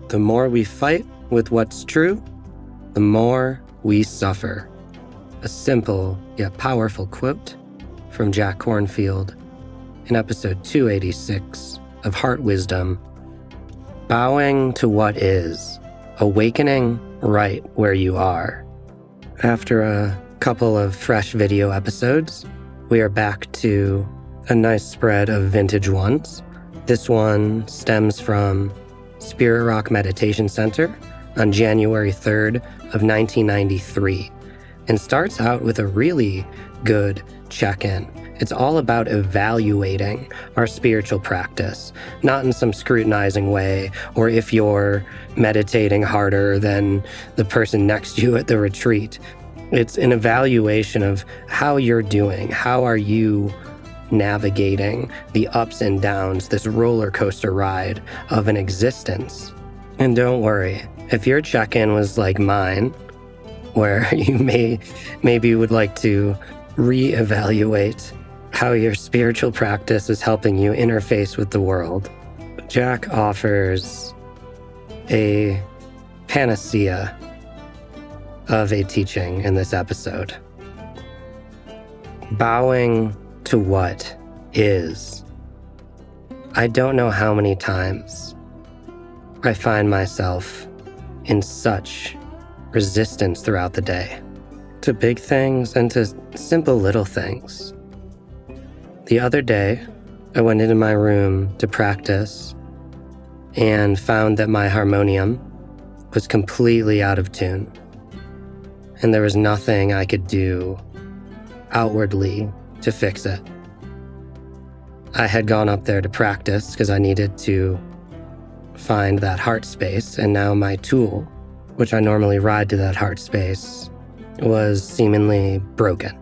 The more we fight with what's true, the more we suffer. A simple yet powerful quote from Jack Kornfield in episode 286 of Heart Wisdom. Bowing to what is, awakening right where you are. After a couple of fresh video episodes, we are back to a nice spread of vintage ones. This one stems from Spirit Rock Meditation Center on January 3rd of 1993 and starts out with a really good check-in. It's all about evaluating our spiritual practice, not in some scrutinizing way, or if you're meditating harder than the person next to you at the retreat. It's an evaluation of how you're doing. How are you navigating the ups and downs, this roller coaster ride of an existence? And don't worry, if your check-in was like mine, where you maybe would like to reevaluate how your spiritual practice is helping you interface with the world, Jack offers a panacea of a teaching in this episode. Bowing to what is. I don't know how many times I find myself in such resistance throughout the day, to big things and to simple little things. The other day, I went into my room to practice and found that my harmonium was completely out of tune, and there was nothing I could do outwardly to fix it. I had gone up there to practice because I needed to find that heart space, and now my tool, which I normally ride to that heart space, was seemingly broken.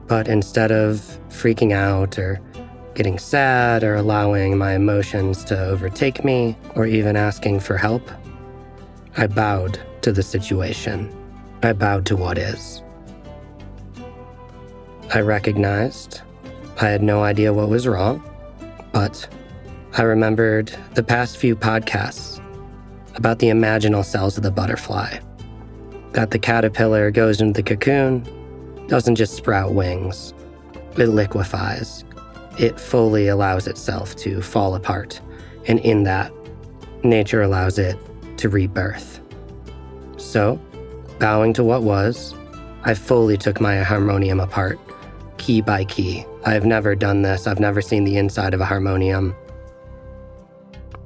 But instead of freaking out or getting sad or allowing my emotions to overtake me or even asking for help, I bowed to the situation. I bowed to what is. I recognized I had no idea what was wrong, but I remembered the past few podcasts about the imaginal cells of the butterfly, that the caterpillar goes into the cocoon, doesn't just sprout wings, it liquefies. It fully allows itself to fall apart, and in that, nature allows it to rebirth. So, bowing to what was, I fully took my harmonium apart, key by key. I have never done this. I've never seen the inside of a harmonium.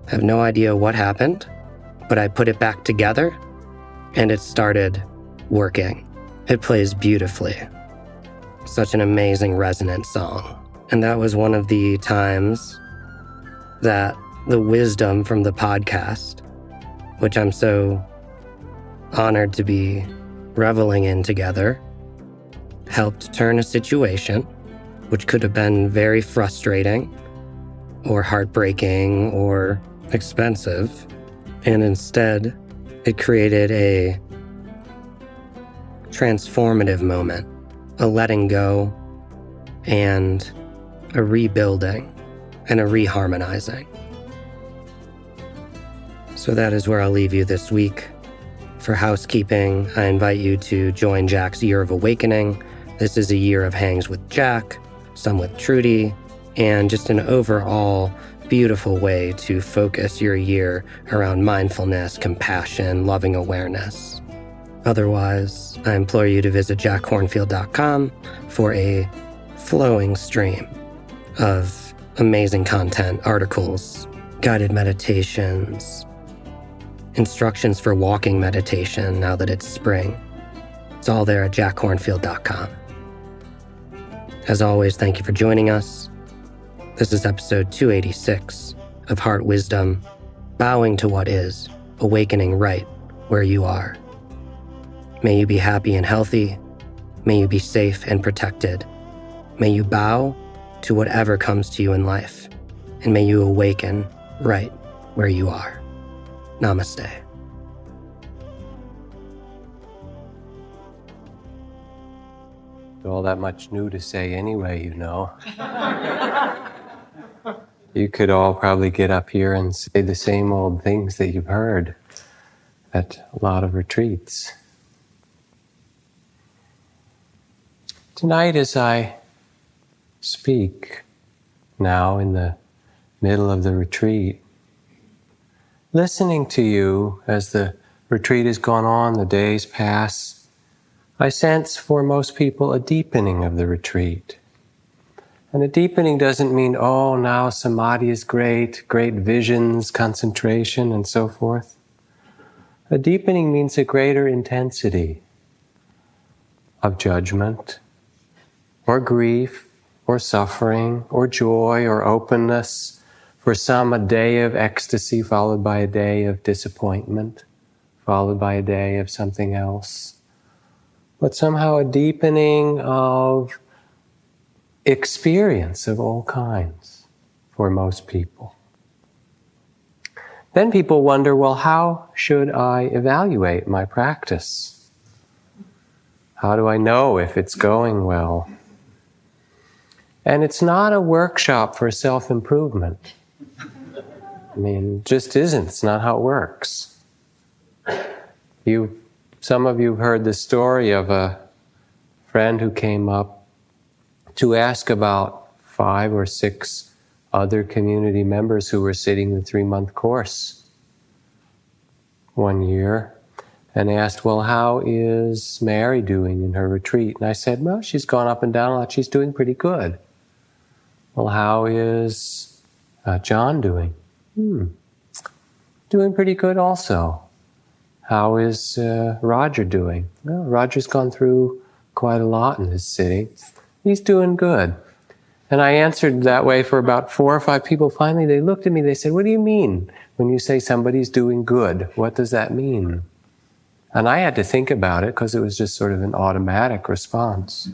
I have no idea what happened, but I put it back together, and it started working. It plays beautifully. Such an amazing resonant song. And that was one of the times that the wisdom from the podcast, which I'm so honored to be reveling in together, helped turn a situation which could have been very frustrating or heartbreaking or expensive. And instead, it created a transformative moment, a letting go and a rebuilding and a reharmonizing. So that is where I'll leave you this week. For housekeeping, I invite you to join Jack's Year of Awakening. This is a year of hangs with Jack, some with Trudy, and just an overall beautiful way to focus your year around mindfulness, compassion, loving awareness. Otherwise, I implore you to visit jackkornfield.com for a flowing stream of amazing content, articles, guided meditations, instructions for walking meditation now that it's spring. It's all there at jackkornfield.com. As always, thank you for joining us. This is episode 286 of Heart Wisdom, bowing to what is, awakening right where you are. May you be happy and healthy. May you be safe and protected. May you bow to whatever comes to you in life. And may you awaken right where you are. Namaste. All that much new to say anyway, you know. You could all probably get up here and say the same old things that you've heard at a lot of retreats. Tonight, as I speak, now in the middle of the retreat, listening to you as the retreat has gone on, the days pass, I sense for most people a deepening of the retreat. And a deepening doesn't mean, oh, now samadhi is great visions, concentration, and so forth. A deepening means a greater intensity of judgment, or grief, or suffering, or joy, or openness. For some, a day of ecstasy followed by a day of disappointment, followed by a day of something else. But somehow a deepening of experience of all kinds for most people. Then people wonder, well, how should I evaluate my practice? How do I know if it's going well? And it's not a workshop for self-improvement. I mean, it just isn't. It's not how it works. Some of you have heard the story of a friend who came up to ask about 5 or 6 other community members who were sitting the 3-month course one year, and asked, well, how is Mary doing in her retreat? And I said, well, she's gone up and down a lot. She's doing pretty good. Well, how is John doing? Doing pretty good also. How is Roger doing? Well, Roger's gone through quite a lot in his sitting. He's doing good. And I answered that way for about 4 or 5 people. Finally, they looked at me, they said, what do you mean when you say somebody's doing good? What does that mean? And I had to think about it because it was just sort of an automatic response.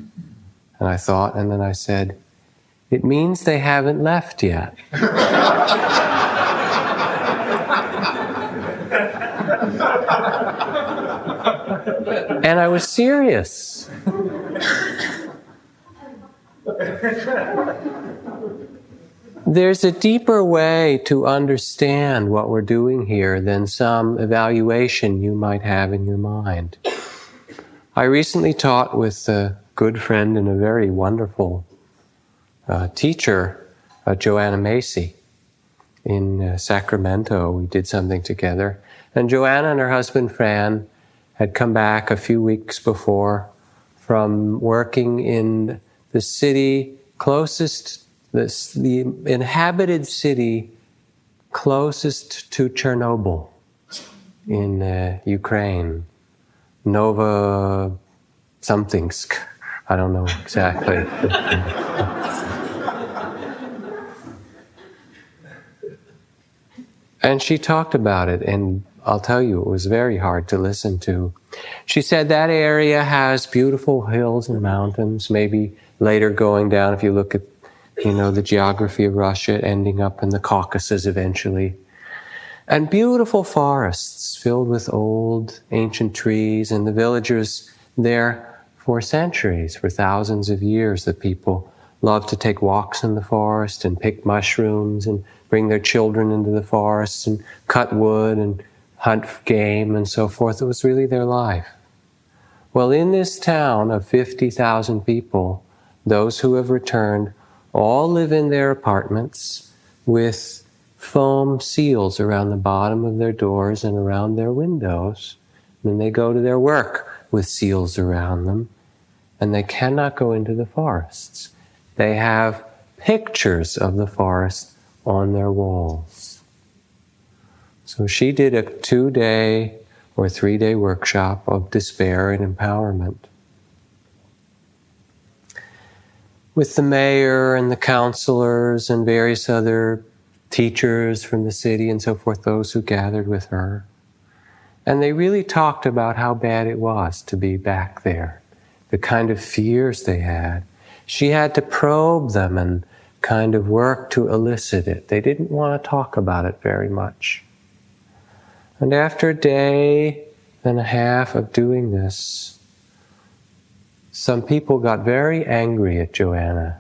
And I thought, and then I said, it means they haven't left yet. And I was serious. There's a deeper way to understand what we're doing here than some evaluation you might have in your mind. I recently taught with a good friend and a very wonderful teacher, Joanna Macy, in Sacramento. We did something together. And Joanna and her husband, Fran, had come back a few weeks before from working in the city closest, the inhabited city closest to Chernobyl in Ukraine, Novosibirsk. I don't know exactly. And she talked about it, and I'll tell you, it was very hard to listen to. She said that area has beautiful hills and mountains, maybe later going down, if you look at, the geography of Russia, ending up in the Caucasus eventually. And beautiful forests filled with old, ancient trees, and the villagers there for centuries, for thousands of years, the people loved to take walks in the forest and pick mushrooms and bring their children into the forest and cut wood and hunt game and so forth. It was really their life. Well, in this town of 50,000 people, those who have returned all live in their apartments with foam seals around the bottom of their doors and around their windows. And then they go to their work with seals around them, and they cannot go into the forests. They have pictures of the forest on their walls. So she did a 2-day or 3-day workshop of despair and empowerment with the mayor and the counselors and various other teachers from the city and so forth, those who gathered with her. And they really talked about how bad it was to be back there, the kind of fears they had. She had to probe them and kind of work to elicit it. They didn't want to talk about it very much. And after a day and a half of doing this, some people got very angry at Joanna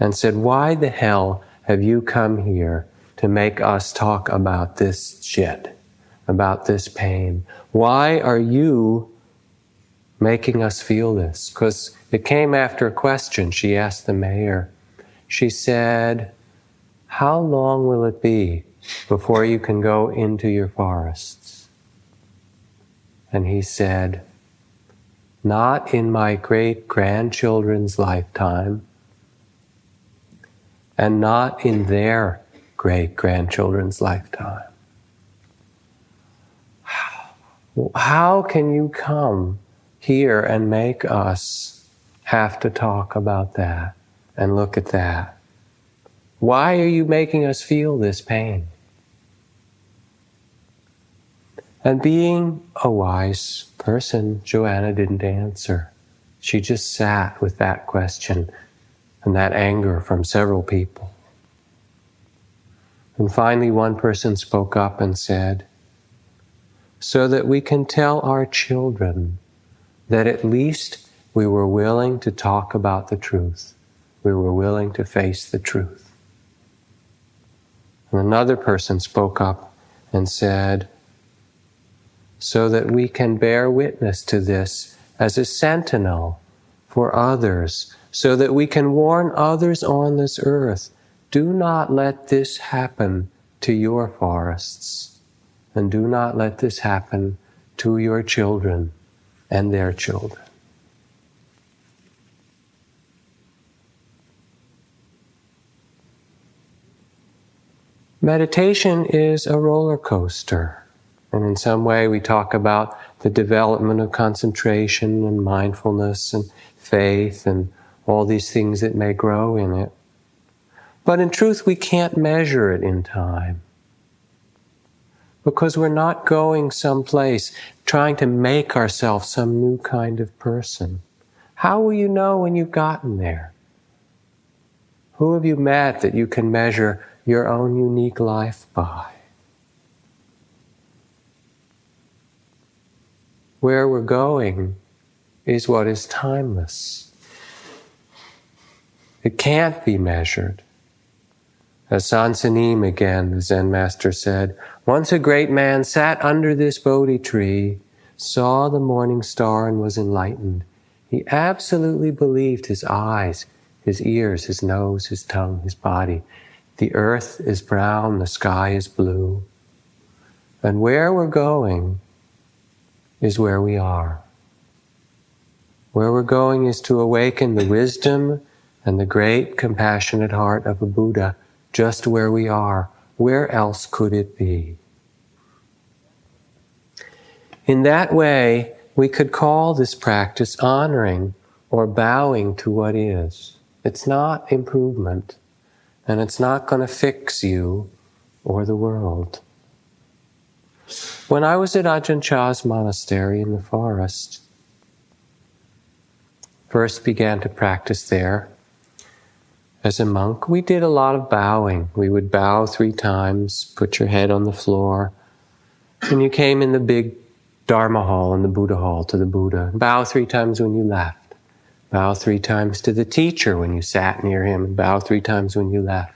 and said, why the hell have you come here to make us talk about this shit, about this pain? Why are you making us feel this? Because it came after a question she asked the mayor. She said, how long will it be before you can go into your forests? And he said, not in my great-grandchildren's lifetime, and not in their great-grandchildren's lifetime. How can you come here and make us have to talk about that and look at that? Why are you making us feel this pain? And being a wise person, Joanna didn't answer. She just sat with that question and that anger from several people. And finally one person spoke up and said, so that we can tell our children that at least we were willing to talk about the truth. We were willing to face the truth. And another person spoke up and said, so that we can bear witness to this as a sentinel for others, so that we can warn others on this earth, do not let this happen to your forests, and do not let this happen to your children and their children. Meditation is a roller coaster. And in some way we talk about the development of concentration and mindfulness and faith and all these things that may grow in it. But in truth, we can't measure it in time. Because we're not going someplace trying to make ourselves some new kind of person. How will you know when you've gotten there? Who have you met that you can measure your own unique life by? Where we're going is what is timeless. It can't be measured. As Sansanim again, the Zen master said, once a great man sat under this Bodhi tree, saw the morning star and was enlightened. He absolutely believed his eyes, his ears, his nose, his tongue, his body. The earth is brown, the sky is blue. And where we're going is where we are. Where we're going is to awaken the wisdom and the great compassionate heart of a Buddha just where we are. Where else could it be? In that way, we could call this practice honoring or bowing to what is. It's not improvement, and it's not going to fix you or the world. When I was at Ajahn Chah's monastery in the forest, first began to practice there as a monk, we did a lot of bowing. We would bow 3 times, put your head on the floor. When you came in the big Dharma hall and the Buddha hall to the Buddha, bow 3 times when you left. Bow 3 times to the teacher when you sat near him, and bow 3 times when you left.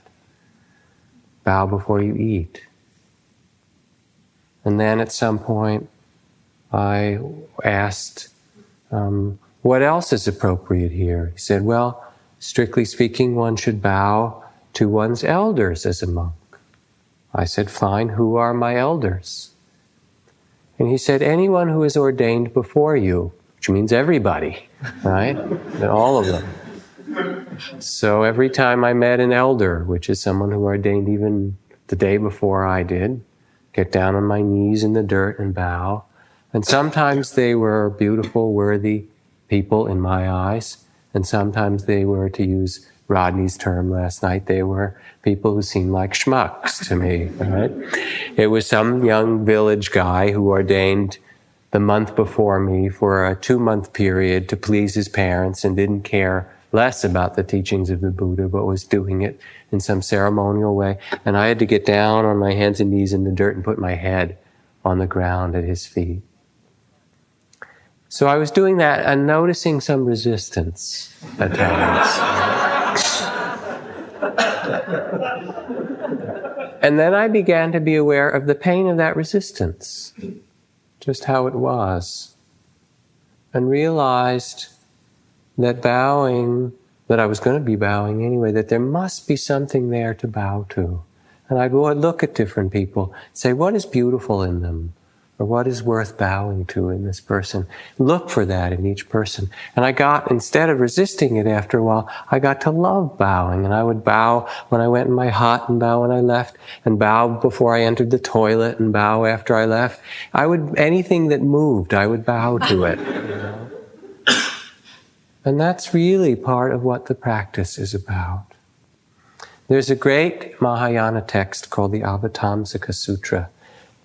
Bow before you eat. And then at some point, I asked, what else is appropriate here? He said, well, strictly speaking, one should bow to one's elders as a monk. I said, fine, who are my elders? And he said, anyone who is ordained before you, which means everybody, right? And all of them. So every time I met an elder, which is someone who ordained even the day before I did, get down on my knees in the dirt and bow. And sometimes they were beautiful, worthy people in my eyes. And sometimes they were, to use Rodney's term last night, they were people who seemed like schmucks to me, right? It was some young village guy who ordained the month before me for a 2-month period to please his parents and didn't care less about the teachings of the Buddha, but was doing it in some ceremonial way. And I had to get down on my hands and knees in the dirt and put my head on the ground at his feet. So I was doing that and noticing some resistance at times. And then I began to be aware of the pain of that resistance, just how it was, and realized that bowing, that I was going to be bowing anyway, that there must be something there to bow to. And I'd go and look at different people, say, what is beautiful in them? Or what is worth bowing to in this person? Look for that in each person. And I got, instead of resisting it after a while, I got to love bowing. And I would bow when I went in my hut, and bow when I left, and bow before I entered the toilet, and bow after I left. Anything that moved, I would bow to it. And that's really part of what the practice is about. There's a great Mahayana text called the Avatamsaka Sutra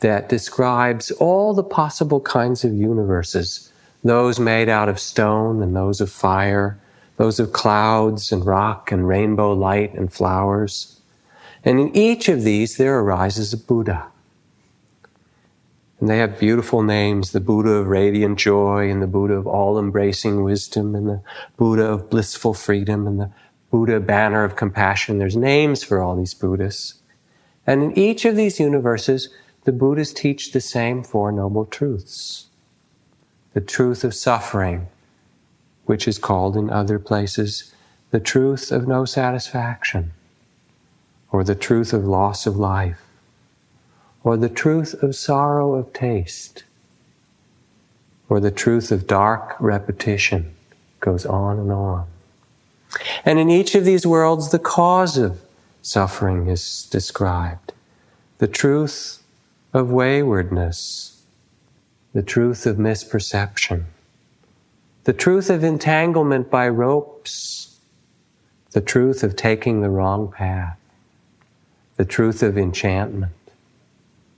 that describes all the possible kinds of universes, those made out of stone and those of fire, those of clouds and rock and rainbow light and flowers. And in each of these there arises a Buddha. And they have beautiful names, the Buddha of radiant joy, and the Buddha of all-embracing wisdom, and the Buddha of blissful freedom, and the Buddha banner of compassion. There's names for all these Buddhas. And in each of these universes, the Buddhas teach the same Four Noble Truths. The truth of suffering, which is called in other places the truth of no satisfaction, or the truth of loss of life, or the truth of sorrow of taste, or the truth of dark repetition. Goes on and on. And in each of these worlds, the cause of suffering is described. The truth of waywardness, the truth of misperception, the truth of entanglement by ropes, the truth of taking the wrong path, the truth of enchantment,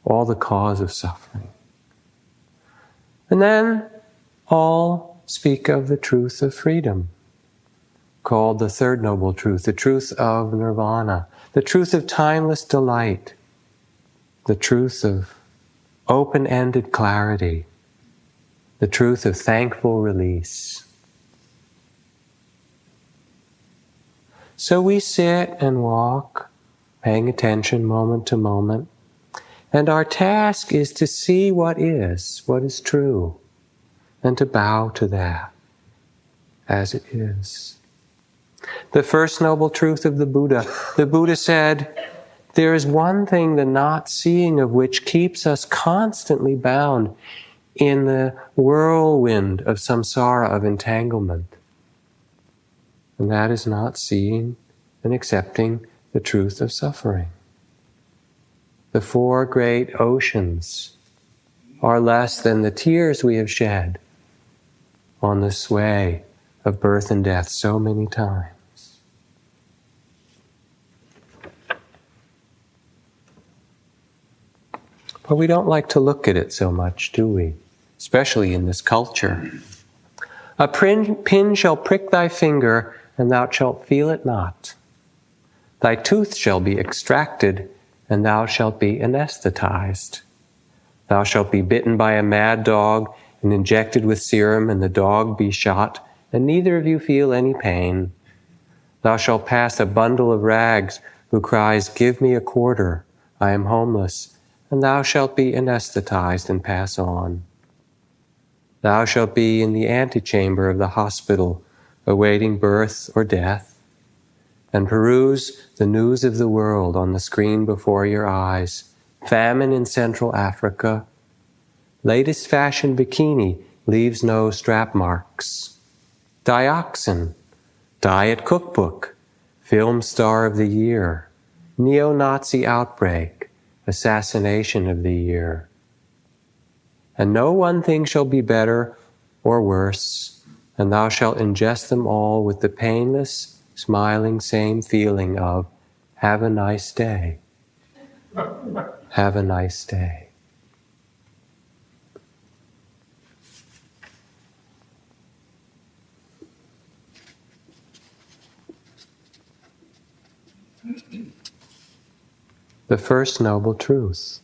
all the cause of suffering. And then all speak of the truth of freedom, called the Third Noble Truth, the truth of nirvana, the truth of timeless delight, the truth of open-ended clarity, the truth of thankful release. So we sit and walk, paying attention moment to moment, and our task is to see what is true, and to bow to that as it is. The first noble truth of the Buddha said, there is one thing, the not seeing of which keeps us constantly bound in the whirlwind of samsara, of entanglement. And that is not seeing and accepting the truth of suffering. The four great oceans are less than the tears we have shed on the sway of birth and death so many times. But we don't like to look at it so much, do we? Especially in this culture. A pin shall prick thy finger, and thou shalt feel it not. Thy tooth shall be extracted, and thou shalt be anesthetized. Thou shalt be bitten by a mad dog, and injected with serum, and the dog be shot, and neither of you feel any pain. Thou shalt pass a bundle of rags, who cries, give me a quarter, I am homeless, and thou shalt be anesthetized and pass on. Thou shalt be in the antechamber of the hospital, awaiting birth or death, and peruse the news of the world on the screen before your eyes. Famine in Central Africa. Latest fashion bikini leaves no strap marks. Dioxin, diet cookbook, film star of the year, neo-Nazi outbreak, assassination of the year. And no one thing shall be better or worse, and thou shalt ingest them all with the painless, smiling same feeling of, have a nice day. Have a nice day. The first noble truth.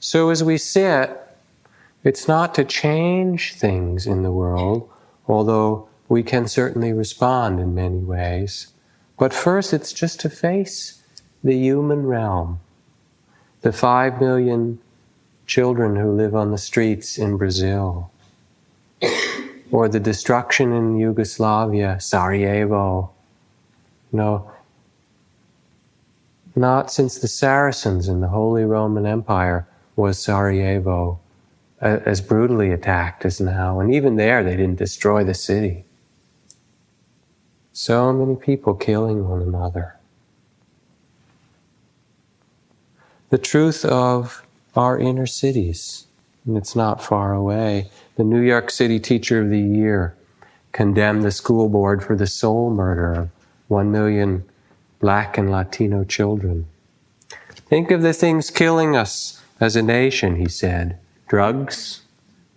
So as we sit, it's not to change things in the world, although we can certainly respond in many ways, But first, it's just to face the human realm, the 5 million children who live on the streets in Brazil, or the destruction in Yugoslavia, Sarajevo. Not since the Saracens in the Holy Roman Empire was Sarajevo as brutally attacked as now. And even there, they didn't destroy the city. So many people killing one another. The truth of our inner cities, and it's not far away. The New York City Teacher of the Year condemned the school board for the soul murder of 1 million Black and Latino children. Think of the things killing us as a nation, he said. Drugs,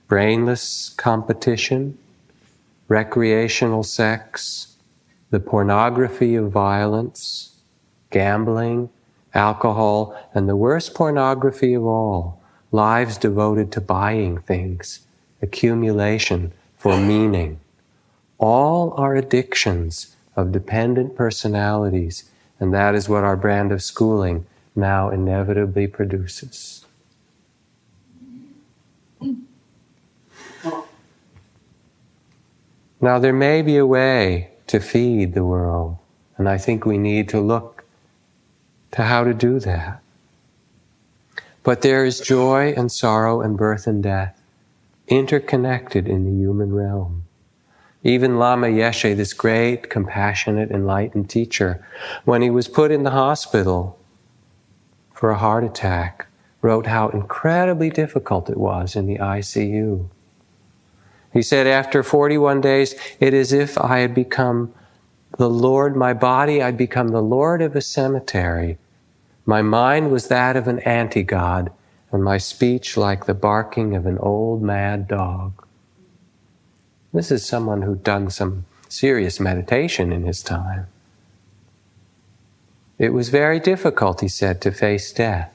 brainless competition, recreational sex, the pornography of violence, gambling, alcohol, and the worst pornography of all, lives devoted to buying things, accumulation for meaning. All are addictions of dependent personalities, and that is what our brand of schooling now inevitably produces. Now, there may be a way to feed the world, and I think we need to look to how to do that. But there is joy and sorrow and birth and death interconnected in the human realm. Even Lama Yeshe, this great, compassionate, enlightened teacher, when he was put in the hospital for a heart attack, wrote how incredibly difficult it was in the ICU. He said, after 41 days, it is as if I had become the Lord, my body, I'd become the Lord of a cemetery. My mind was that of an anti-God, and my speech like the barking of an old mad dog. This is someone who'd done some serious meditation in his time. It was very difficult, he said, to face death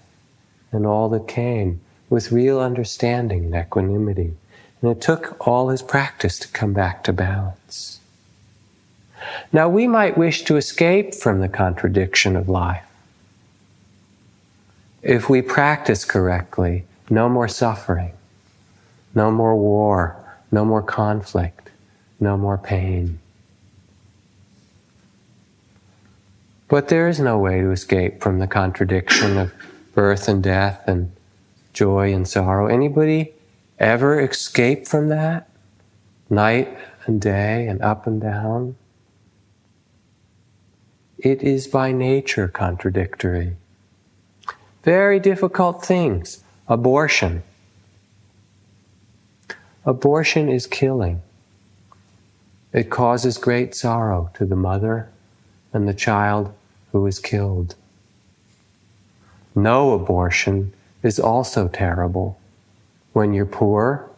and all that came with real understanding and equanimity. And it took all his practice to come back to balance. Now, we might wish to escape from the contradiction of life. If we practice correctly, no more suffering, no more war, no more conflict, no more pain. But there is no way to escape from the contradiction of birth and death and joy and sorrow. Anybody ever escape from that? Night and day and up and down? It is by nature contradictory. Very difficult things. Abortion. Abortion is killing. It causes great sorrow to the mother and the child who is killed. No abortion is also terrible. When you're poor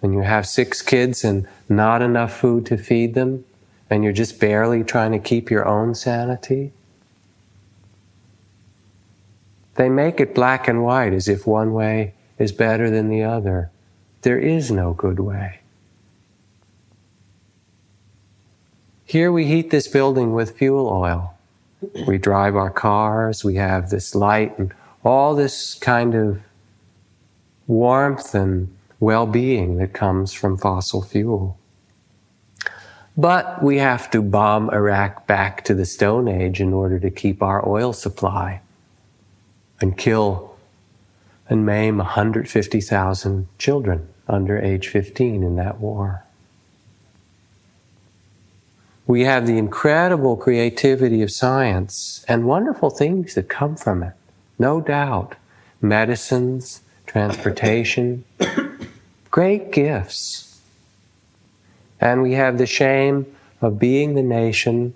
and you have 6 kids and not enough food to feed them, and you're just barely trying to keep your own sanity. They make it black and white as if one way is better than the other. There is no good way. Here we heat this building with fuel oil. We drive our cars, we have this light and all this kind of warmth and well-being that comes from fossil fuel. But we have to bomb Iraq back to the Stone Age in order to keep our oil supply and kill and maim 150,000 children under age 15 in that war. We have the incredible creativity of science and wonderful things that come from it, no doubt. Medicines, transportation, great gifts. And we have the shame of being the nation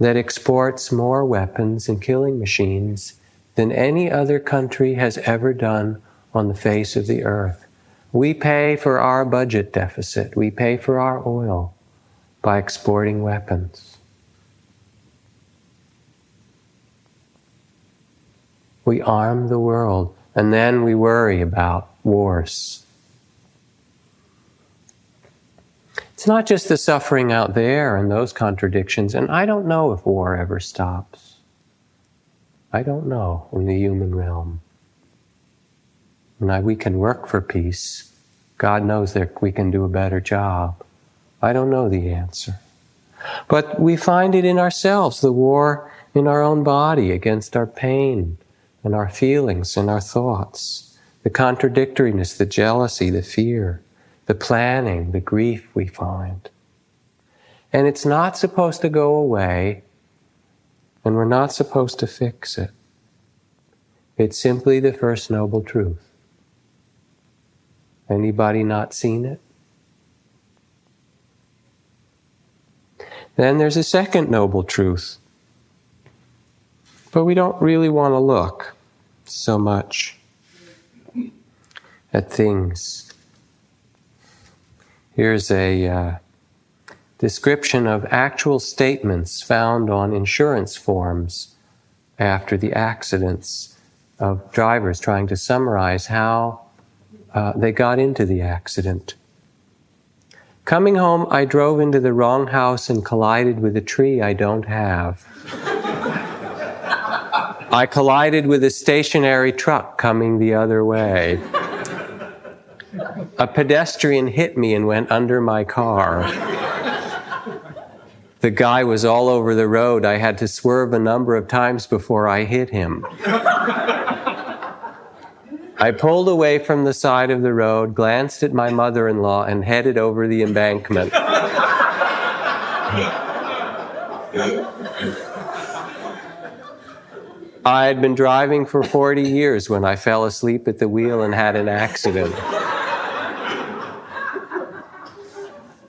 that exports more weapons and killing machines than any other country has ever done on the face of the earth. We pay for our budget deficit. We pay for our oil by exporting weapons. We arm the world, and then we worry about wars. It's not just the suffering out there and those contradictions, and I don't know if war ever stops. I don't know in the human realm. And we can work for peace. God knows that we can do a better job. I don't know the answer. But we find it in ourselves, the war in our own body against our pain and our feelings and our thoughts, the contradictoriness, the jealousy, the fear, the planning, the grief we find. And it's not supposed to go away, and we're not supposed to fix it. It's simply the first noble truth. Anybody not seen it? Then there's a second noble truth. But we don't really want to look so much at things. Here's a description of actual statements found on insurance forms after the accidents of drivers trying to summarize how they got into the accident. Coming home, I drove into the wrong house and collided with a tree I don't have. I collided with a stationary truck coming the other way. A pedestrian hit me and went under my car. The guy was all over the road. I had to swerve a number of times before I hit him. I pulled away from the side of the road, glanced at my mother-in-law, and headed over the embankment. I had been driving for 40 years when I fell asleep at the wheel and had an accident.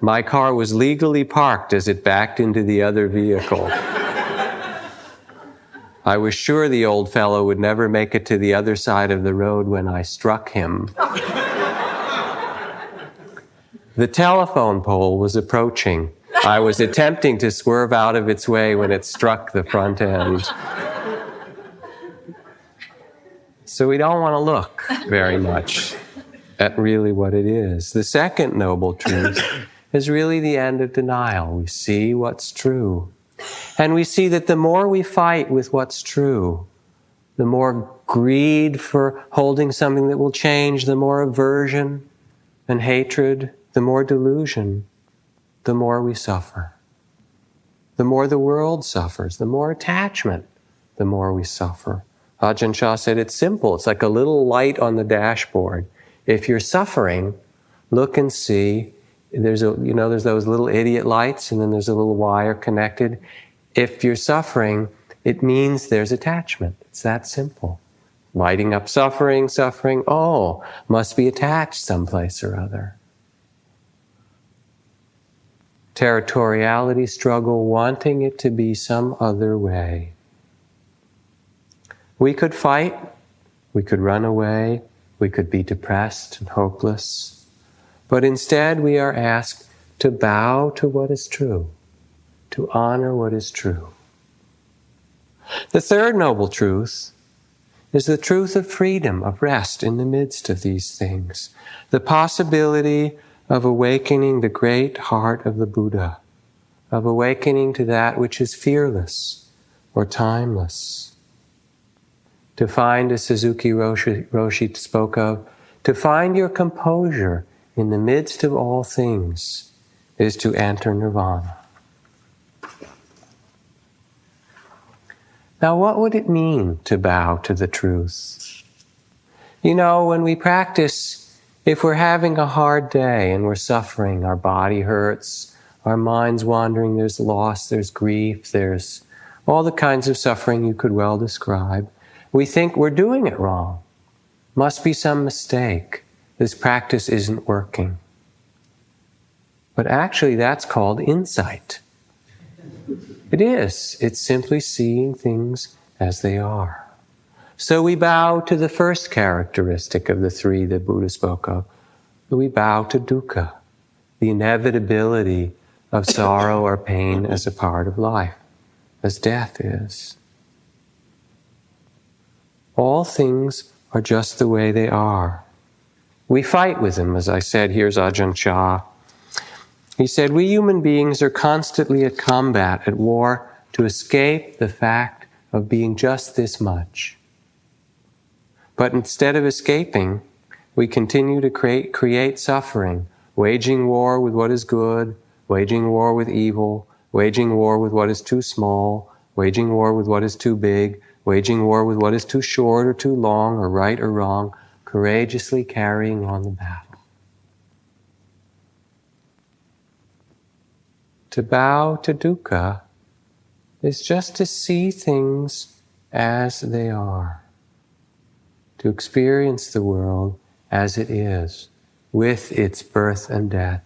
My car was legally parked as it backed into the other vehicle. I was sure the old fellow would never make it to the other side of the road when I struck him. The telephone pole was approaching. I was attempting to swerve out of its way when it struck the front end. So we don't want to look very much at really what it is. The second noble truth is really the end of denial. We see what's true. And we see that the more we fight with what's true, the more greed for holding something that will change, the more aversion and hatred, the more delusion, the more we suffer. The more the world suffers, the more attachment, the more we suffer. Ajahn Chah said it's simple. It's like a little light on the dashboard. If you're suffering, look and see. There's those little idiot lights, and then there's a little wire connected. If you're suffering, it means there's attachment. It's that simple. Lighting up suffering, must be attached someplace or other. Territoriality, struggle, wanting it to be some other way. We could fight, we could run away, we could be depressed and hopeless. But instead we are asked to bow to what is true, to honor what is true. The third noble truth is the truth of freedom, of rest in the midst of these things. The possibility of awakening the great heart of the Buddha, of awakening to that which is fearless or timeless. To find, as Suzuki Roshi spoke of, to find your composure in the midst of all things is to enter nirvana. Now, what would it mean to bow to the truth? You know, when we practice, if we're having a hard day and we're suffering, our body hurts, our mind's wandering, there's loss, there's grief, there's all the kinds of suffering you could well describe, we think we're doing it wrong. Must be some mistake. This practice isn't working. But actually, that's called insight. It is. It's simply seeing things as they are. So we bow to the first characteristic of the three that Buddha spoke of. We bow to dukkha, the inevitability of sorrow or pain as a part of life, as death is. All things are just the way they are. We fight with them, as I said. Here's Ajahn Chah. He said, we human beings are constantly at combat, at war, to escape the fact of being just this much. But instead of escaping, we continue to create suffering, waging war with what is good, waging war with evil, waging war with what is too small, waging war with what is too big, waging war with what is too short or too long or right or wrong, courageously carrying on the battle. To bow to dukkha is just to see things as they are, to experience the world as it is, with its birth and death,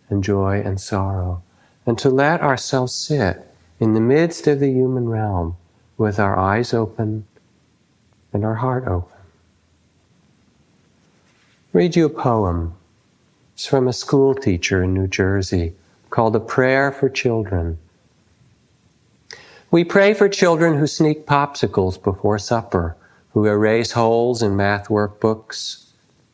and joy and sorrow, and to let ourselves sit in the midst of the human realm with our eyes open and our heart open. Read you a poem. It's from a school teacher in New Jersey called A Prayer for Children. We pray for children who sneak popsicles before supper, who erase holes in math workbooks,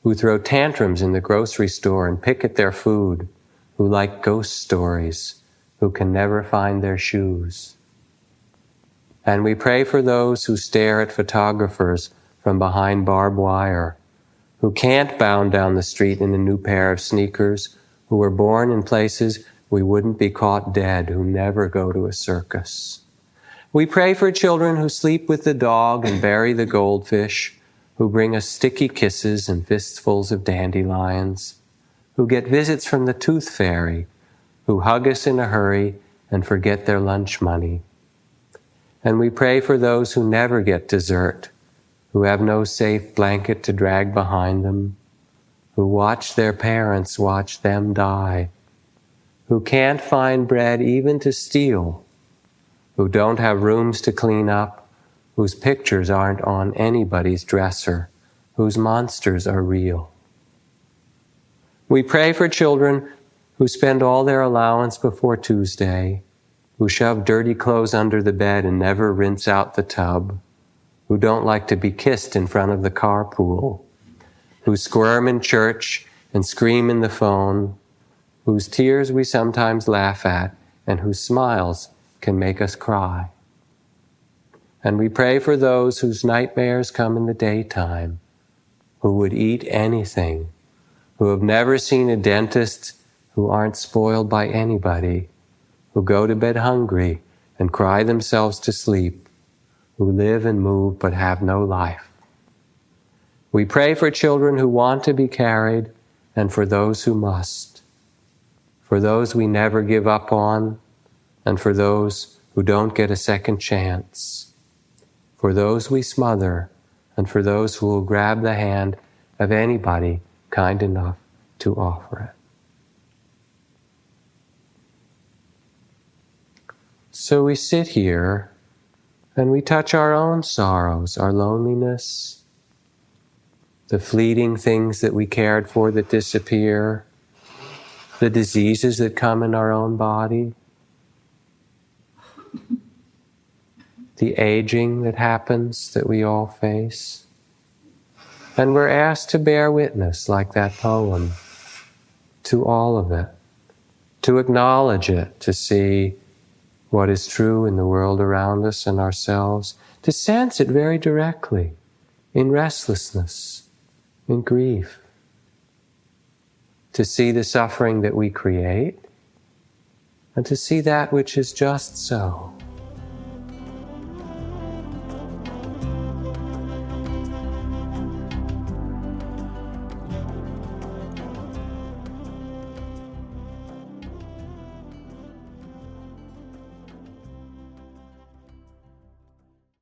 who throw tantrums in the grocery store and pick at their food, who like ghost stories, who can never find their shoes. And we pray for those who stare at photographers from behind barbed wire, who can't bound down the street in a new pair of sneakers, who were born in places we wouldn't be caught dead, who never go to a circus. We pray for children who sleep with the dog and bury the goldfish, who bring us sticky kisses and fistfuls of dandelions, who get visits from the tooth fairy, who hug us in a hurry and forget their lunch money. And we pray for those who never get dessert, who have no safe blanket to drag behind them, who watch their parents watch them die, who can't find bread even to steal, who don't have rooms to clean up, whose pictures aren't on anybody's dresser, whose monsters are real. We pray for children who spend all their allowance before Tuesday, who shove dirty clothes under the bed and never rinse out the tub, who don't like to be kissed in front of the carpool, who squirm in church and scream in the phone, whose tears we sometimes laugh at, and whose smiles can make us cry. And we pray for those whose nightmares come in the daytime, who would eat anything, who have never seen a dentist, who aren't spoiled by anybody, who go to bed hungry and cry themselves to sleep, who live and move but have no life. We pray for children who want to be carried and for those who must, for those we never give up on, and for those who don't get a second chance, for those we smother, and for those who will grab the hand of anybody kind enough to offer it. So we sit here and we touch our own sorrows, our loneliness, the fleeting things that we cared for that disappear, the diseases that come in our own body, the aging that happens that we all face. And we're asked to bear witness, like that poem, to all of it, to acknowledge it, to see what is true in the world around us and ourselves, to sense it very directly in restlessness, in grief, to see the suffering that we create, and to see that which is just so.